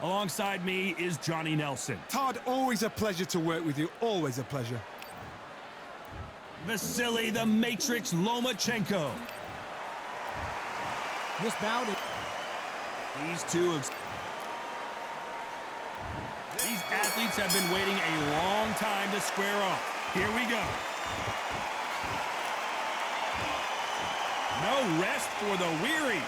Alongside me is Johnny Nelson. Todd, always a pleasure to work with you. Always a pleasure. Vasily the Matrix Lomachenko. This bout is... These athletes have been waiting a long time to square off. Here we go. No rest for the weary.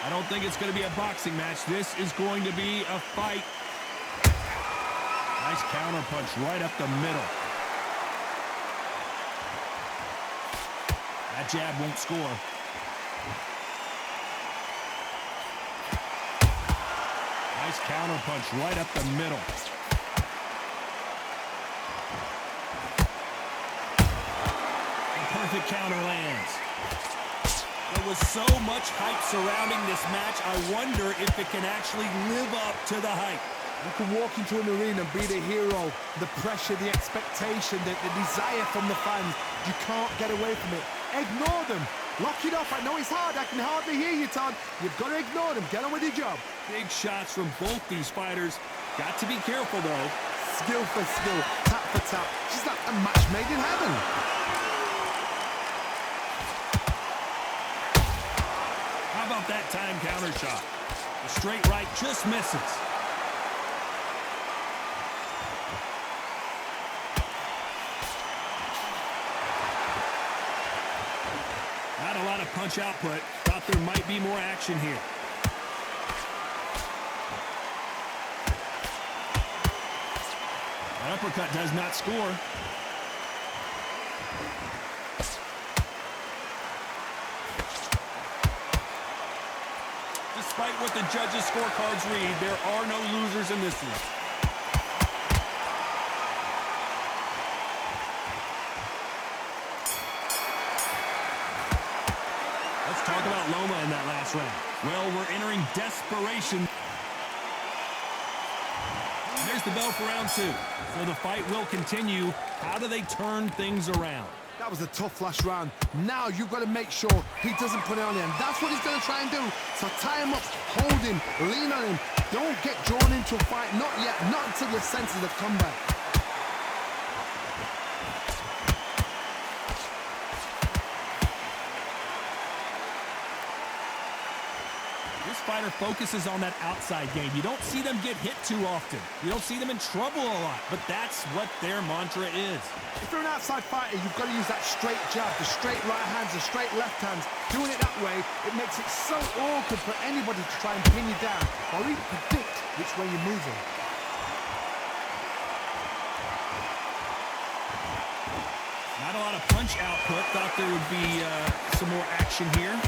I don't think it's going to be a boxing match. This is going to be a fight. Nice counter punch right up the middle. That jab won't score. Nice counter punch right up the middle. The perfect counter lands. There was so much hype surrounding this match, I wonder if it can actually live up to the hype. You can walk into an arena and be the hero. The pressure, the expectation, the desire from the fans. You can't get away from it. Ignore them. Lock it off. I know it's hard. I can hardly hear you, Todd. You've got to ignore them. Get on with your job. Big shots from both these fighters. Got to be careful, though. Skill for skill, tap for tap. She's like a match made in heaven. How about that time counter shot? The straight right just misses. Not a lot of punch output. Thought there might be more action here. That uppercut does not score. Despite what the judges' scorecards read, there are no losers in this one. Let's talk about Loma in that last round. Well, we're entering desperation. There's the bell for round two. So the fight will continue. How do they turn things around? That was a tough last round. Now you've got to make sure he doesn't put it on him. That's what he's going to try and do. So tie him up, hold him, lean on him. Don't get drawn into a fight. Not yet. Not until your senses have come back. This fighter focuses on that outside game. You don't see them get hit too often. You don't see them in trouble a lot. But that's what their mantra is. If you're an outside fighter, you've got to use that straight jab, the straight right hands, the straight left hands. Doing it that way, it makes it so awkward for anybody to try and pin you down or even predict which way you're moving. Not a lot of punch output. Thought there would be some more action here.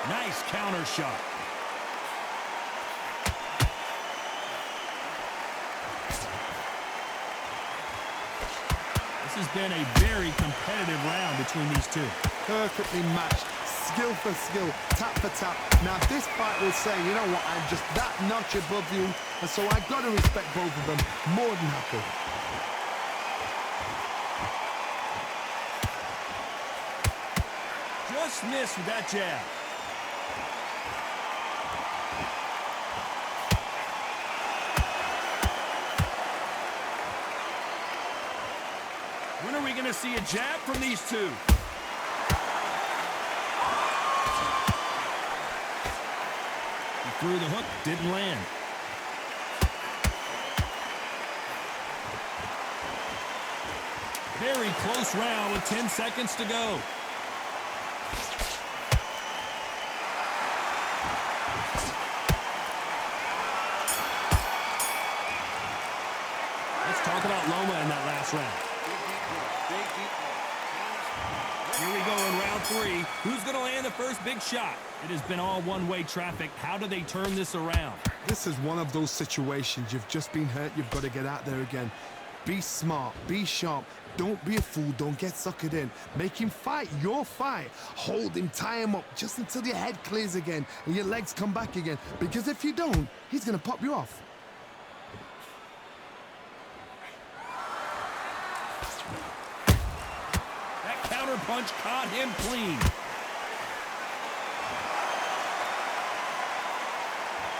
Nice counter shot. This has been a very competitive round between these two. Perfectly matched, skill for skill, tap for tap. Now this fight will say, you know what, I'm just that notch above you, and so I've got to respect both of them more than happy. Just missed with that jab. When are we going to see a jab from these two? He threw the hook, didn't land. Very close round with 10 seconds to go. Let's talk about Loma in that last round. Here we go in round three. Who's going to land the first big shot? It has been all one-way traffic. How do they turn this around? This is one of those situations. You've just been hurt. You've got to get out there again. Be smart. Be sharp. Don't be a fool. Don't get suckered in. Make him fight your fight. Hold him. Tie him up just until your head clears again and your legs come back again. Because if you don't, he's going to pop you off. counterpunch caught him clean.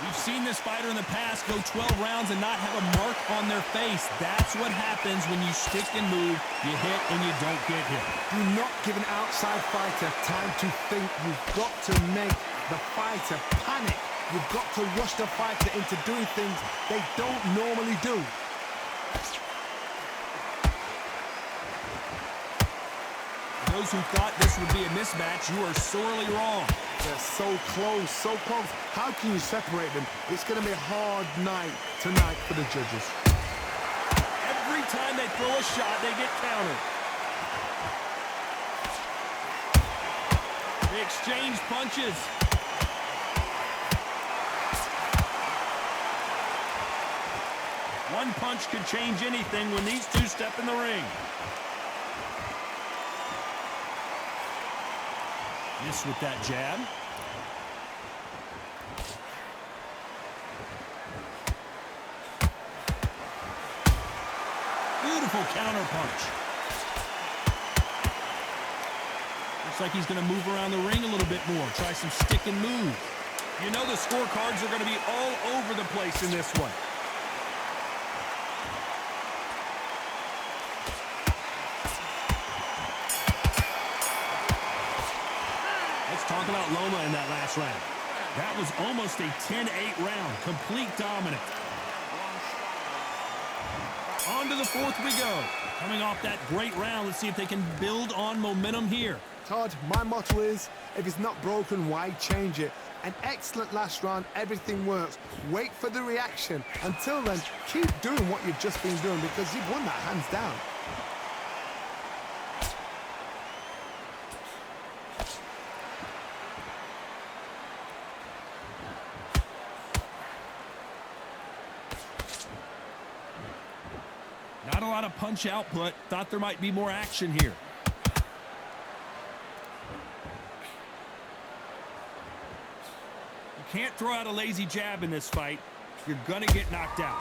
We've seen this fighter in the past go 12 rounds and not have a mark on their face. That's what happens when you stick and move, you hit and you don't get hit. Do not give an outside fighter time to think. You've got to make the fighter panic. You've got to rush the fighter into doing things they don't normally do. Those who thought this would be a mismatch, you are sorely wrong. They're so close, so close. How can you separate them? It's going to be a hard night tonight for the judges. Every time they throw a shot, they get countered. They exchange punches. One punch could change anything when these two step in the ring. Miss with that jab. Beautiful counter punch. Looks like he's going to move around the ring a little bit more. Try some stick and move. You know the scorecards are going to be all over the place in this one. Talk about Loma in that last round. That was almost a 10-8 round. Complete dominance. On to the fourth we go. Coming off that great round, let's see if they can build on momentum here. Todd, my motto is, if it's not broken, why change it? An excellent last round, everything works. Wait for the reaction. Until then, keep doing what you've just been doing because you've won that hands down. Not a lot of punch output. Thought there might be more action here. You can't throw out a lazy jab in this fight. You're going to get knocked out.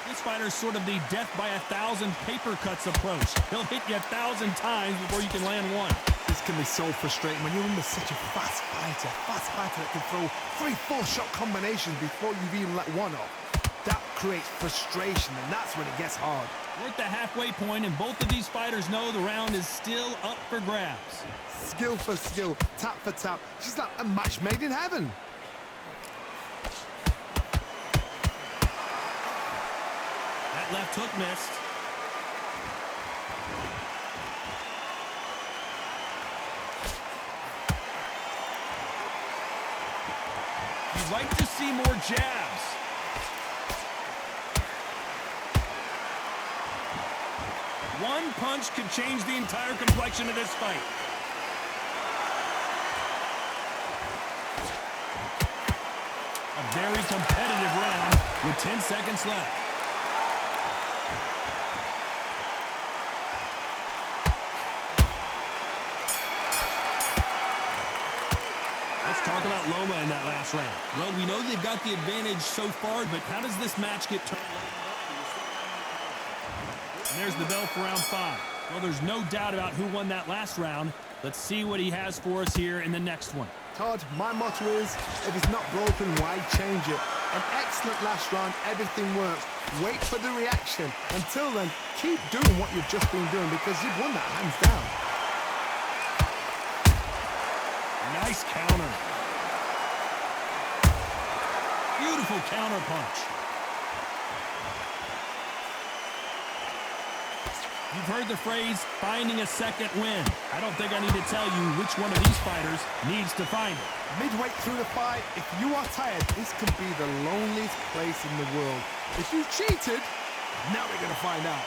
This fighter is sort of the death by 1,000 paper cuts approach. He'll hit you 1,000 times before you can land one. This can be so frustrating when you're under such a fast fighter that can throw 3-4 shot combinations before you've even let one off. That creates frustration, and that's when it gets hard. We're at the halfway point, and both of these fighters know the round is still up for grabs. Skill for skill, tap for tap. She's like a match made in heaven. That left hook missed. You'd like to see more jabs. One punch could change the entire complexion of this fight. A very competitive round with 10 seconds left. Talk about Loma in that last round. Well, we know they've got the advantage so far, but how does this match get turned? And there's the bell for round 5. Well, there's no doubt about who won that last round. Let's see what he has for us here in the next one. Todd, my motto is, if it's not broken, why change it? An excellent last round, everything works. Wait for the reaction. Until then, keep doing what you've just been doing because you've won that hands down. Nice counter. Beautiful counter punch. You've heard the phrase, finding a second win. I don't think I need to tell you which one of these fighters needs to find it. Midway through the fight, if you are tired, this could be the loneliest place in the world. If you cheated, now we're going to find out.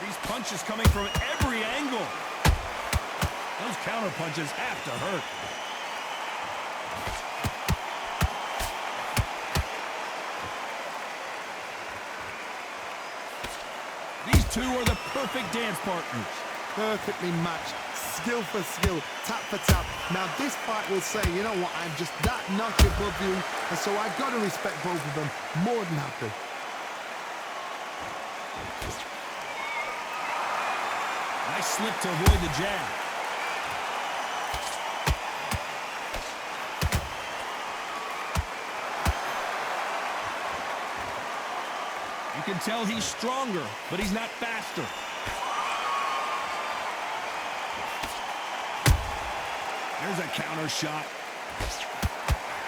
These punches coming from every angle. Those counter punches have to hurt. These two are the perfect dance partners. Perfectly matched. skill for skill, tap for tap. Now this fight will say, you know what, I'm just that notch above you, and so I've got to respect both of them. More than happy. Nice slip to avoid the jab. You can tell he's stronger, but he's not faster. There's a counter shot.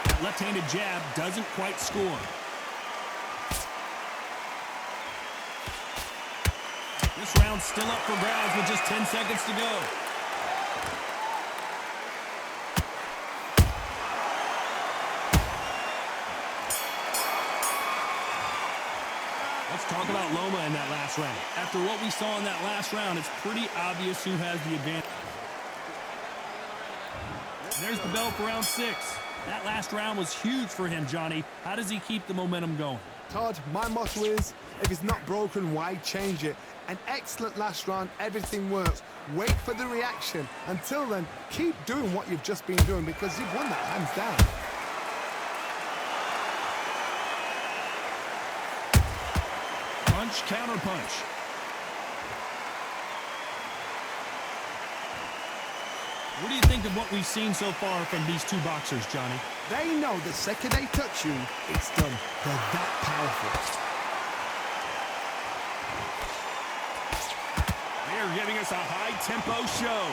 That left-handed jab doesn't quite score. This round's still up for grabs with just 10 seconds to go. Let's talk about Loma in that last round. After what we saw in that last round, it's pretty obvious who has the advantage. There's the bell for round 6. That last round was huge for him, Johnny. How does he keep the momentum going? Todd, my motto is, if it's not broken, why change it? An excellent last round, everything works. Wait for the reaction. Until then, keep doing what you've just been doing because you've won that hands down. Punch, counter punch. What do you think of what we've seen so far from these two boxers, Johnny? They know the second they touch you, it's done. They're that powerful. They're giving us a high-tempo show.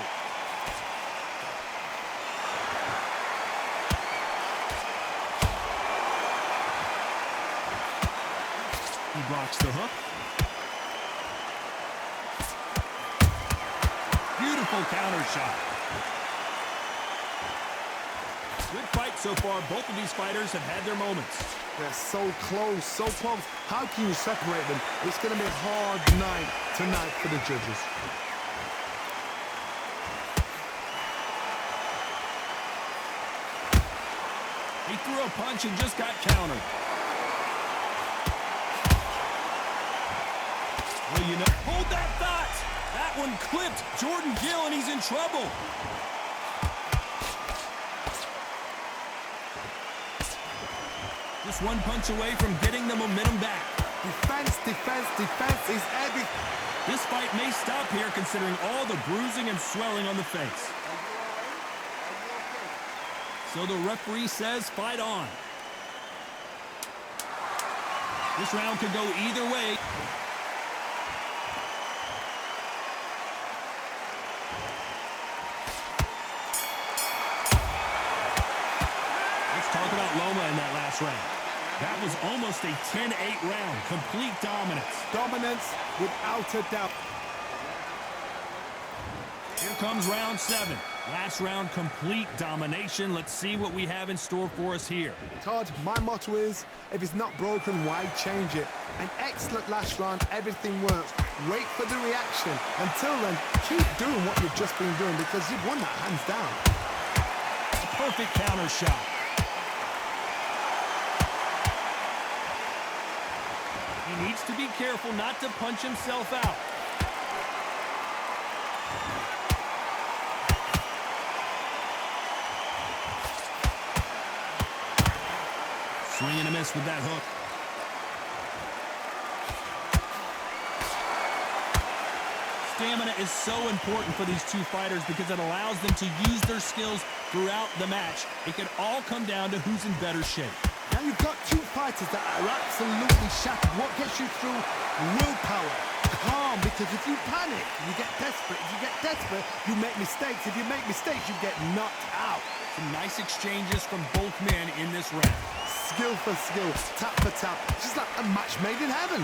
He blocks the hook. Beautiful counter shot. Good fight so far. Both of these fighters have had their moments. They're so close, so close. How can you separate them? It's going to be a hard night tonight for the judges. He threw a punch and just got countered. Well, you know, hold that thought. That one clipped Jordan Gill, and he's in trouble. Just one punch away from getting the momentum back. Defense, defense, defense is everything. This fight may stop here considering all the bruising and swelling on the face. So the referee says fight on. This round could go either way. Let's talk about Loma in that last round. That was almost a 10-8 round. Complete dominance. Dominance without a doubt. Here comes round 7. Last round, complete domination. Let's see what we have in store for us here. Todd, my motto is, if it's not broken, why change it? An excellent last round, everything works. Wait for the reaction. Until then, keep doing what you've just been doing because you've won that hands down. A perfect counter shot. He needs to be careful not to punch himself out. Swing and a miss with that hook. Stamina is so important for these two fighters because it allows them to use their skills throughout the match. It can all come down to who's in better shape. Now you've got two fighters that are absolutely shattered. What gets you through? Willpower. Calm, because if you panic, you get desperate. If you get desperate, you make mistakes. If you make mistakes, you get knocked out. Some nice exchanges from both men in this round. Skill for skill, tap for tap. Just like a match made in heaven.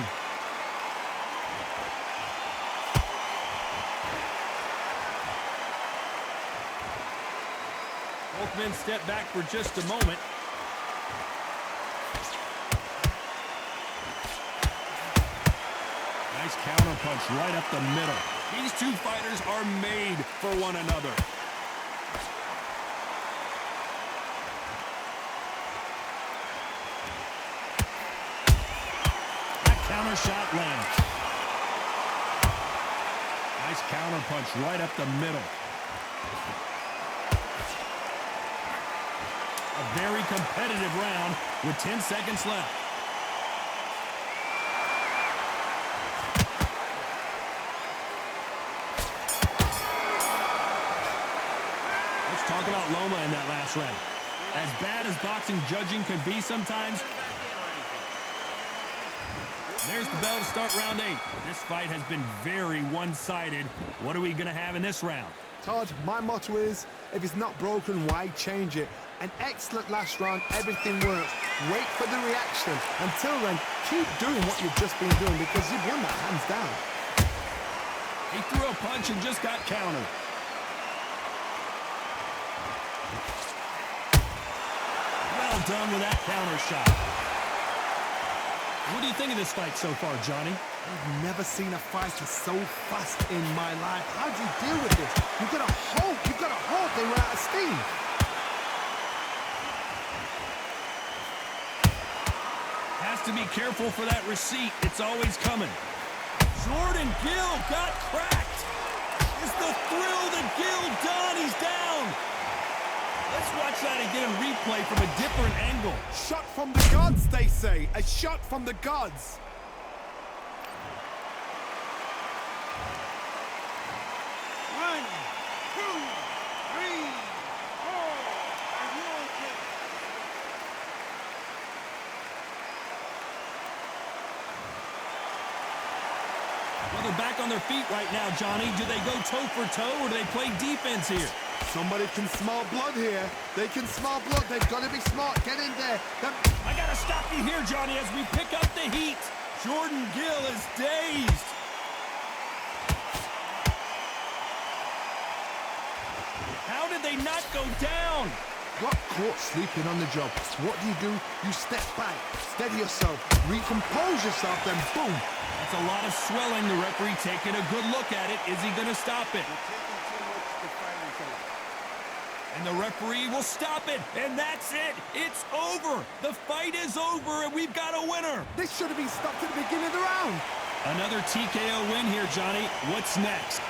Both men step back for just a moment. Nice counter punch right up the middle. These two fighters are made for one another. That counter shot lands. Nice counter punch right up the middle. competitive round with 10 seconds left. Let's talk about Loma in that last round. As bad as boxing judging can be sometimes, there's the bell to start round 8. This fight has been very one-sided. What are we going to have in this round? Todd, my motto is, if it's not broken, why change it? An excellent last round, everything works. Wait for the reaction. Until then, keep doing what you've just been doing because you've won that hands down. He threw a punch and just got countered. Well done with that counter shot. What do you think of this fight so far, Johnny? I've never seen a fighter so fast in my life. How do you deal with this? You've got to hope they run out of steam. Has to be careful for that receipt. It's always coming. Jordan Gill got cracked. Is the thrill that Gill done? He's down. Let's watch that again, replay from a different angle. Shot from the gods, they say. A shot from the gods. One, two, three, four, and you're okay. Well, they're back on their feet right now, Johnny. Do they go toe for toe or do they play defense here? Somebody can smell blood here. They can smell blood. They've got to be smart. Get in there. I got to stop you here, Johnny, as we pick up the heat. Jordan Gill is dazed. How did they not go down? Got caught sleeping on the job. What do? You step back, steady yourself, recompose yourself, then boom. That's a lot of swelling. The referee taking a good look at it. Is he going to stop it? And the referee will stop it. And that's it. It's over. The fight is over, and we've got a winner. This should have been stopped at the beginning of the round. Another TKO win here, Johnny. What's next?